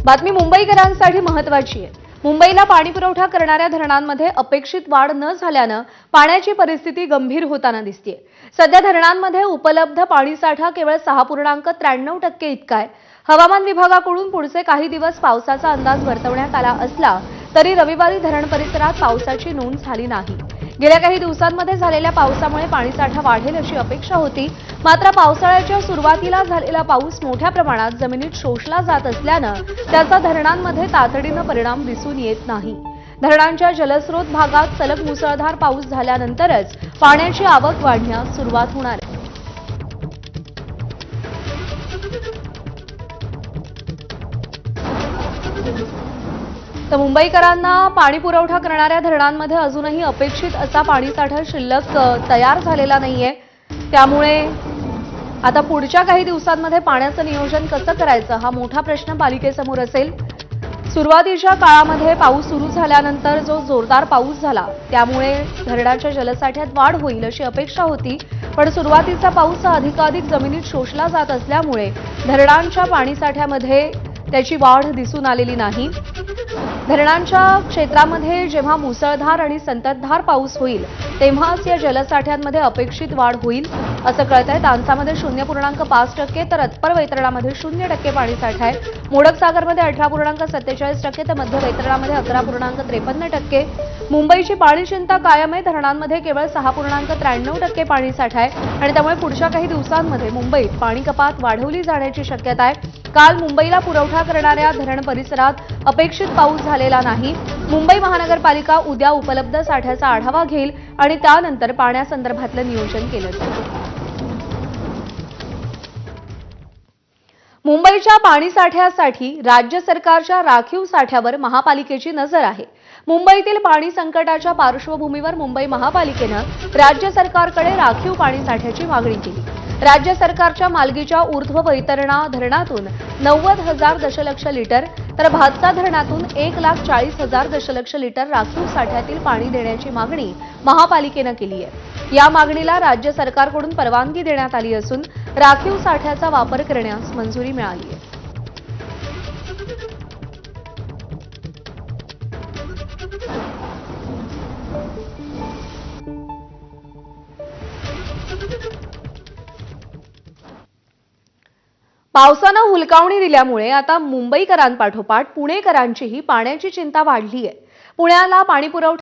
बातमी मुंबईकरांसाठी महत्त्वाची आहे। मुंबईला पाणीपुरवठा करणाऱ्या धरणांमध्ये अपेक्षित वाढ न झाल्यानं पाण्याची परिस्थिती गंभीर होताना दिसतेय। सध्या धरणांमध्ये उपलब्ध पाणीसाठा केवळ 6.93% इतका आहे। हवामान विभागाकडून पुढचे काही दिवस पावसाचा अंदाज वर्तवण्यात आला असला तरी रविवारी धरण परिसरात पावसाची नोंद झाली नाही। गेल्या काही दिवसांमध्ये झालेल्या पावसामुळे पाणीसाठा वाढेल अशी अपेक्षा होती, मात्र पावसाळ्याच्या सुरुवातीला झालेला पाऊस मोठ्या प्रमाणात जमिनीत शोषला जात असल्यानं त्याचा धरणांमध्ये तातडीनं परिणाम दिसून येत नाही। धरणांच्या जलस्रोत भागात सलग मुसळधार पाऊस झाल्यानंतरच पाण्याची आवक वाढण्यास सुरुवात होणार आहे। तर मुंबईकरांना पाणी पुरवठा करणाऱ्या धरणांमध्ये अजूनही अपेक्षित असा पाणीसाठा शिल्लक तयार झालेला नाहीये। त्यामुळे आता पुढच्या काही दिवसांमध्ये पाण्याचं नियोजन कसं करायचं हा मोठा प्रश्न पालिकेसमोर असेल। सुरुवातीच्या काळामध्ये पाऊस सुरू झाल्यानंतर जो जोरदार पाऊस झाला त्यामुळे धरणाच्या जलसाठ्यात वाढ होईल अशी अपेक्षा होती, पण सुरुवातीचा पाऊस अधिकाधिक जमिनीत शोषला जात असल्यामुळे धरणांच्या पाणीसाठ्यामध्ये त्याची वाढ दिसून आलेली नाही। धरणांच्या क्षेत्रामध्ये जेव्हा मुसळधार आणि संततधार पाऊस होईल तेव्हाच या जलसाठ्यांमध्ये अपेक्षित वाढ होईल असं कळतंय। तानसामध्ये 0.5% तर अत्पर वैतरणामध्ये 0% पाणीसाठा आहे। मोडक सागरमध्ये 18.47% तर मध्य वैतरणामध्ये 11.53%। मुंबईची पाणी चिंता कायम आहे। धरणांमध्ये केवळ 6.93% पाणीसाठा आहे आणि त्यामुळे पुढच्या काही दिवसांमध्ये मुंबईत पाणी कपात वाढवली जाण्याची शक्यता आहे। काल मुंबईला पुरवठा करणाऱ्या धरण परिसरात अपेक्षित पाऊस झालेला नाही। मुंबई महानगरपालिका उद्या उपलब्ध साठ्याचा आढावा घेईल आणि त्यानंतर पाण्यासंदर्भातलं नियोजन केलं जाईल। मुंबईच्या पाणीसाठ्यासाठी राज्य सरकारच्या राखीव साठ्यावर महापालिकेची नजर आहे। मुंबईतील पाणी संकटाच्या पार्श्वभूमीवर मुंबई महापालिकेनं राज्य सरकारकडे राखीव पाणीसाठ्याची मागणी केली। राज्य सरकारच्या मालकीच्या ऊर्ध्व वैतरणा धरणातून 90,000 दशलक्ष लिटर तर भातसा धरणातून 1,40,000 दशलक्ष लिटर राखीव साठ्यातील पाणी देण्याची मागणी महापालिकेनं केली आहे। या मागणीला राज्य सरकारकडून परवानगी देण्यात आली असून राखीव साठ्याचा वापर करण्यास मंजुरी मिळाली आहे। पावसानं हुलकावणी दिल्यामुळे आता मुंबईकरांपाठोपाठ पुणेकरांचीही पाण्याची चिंता वाढली आहे। पुण्याला पाणीपुरवठा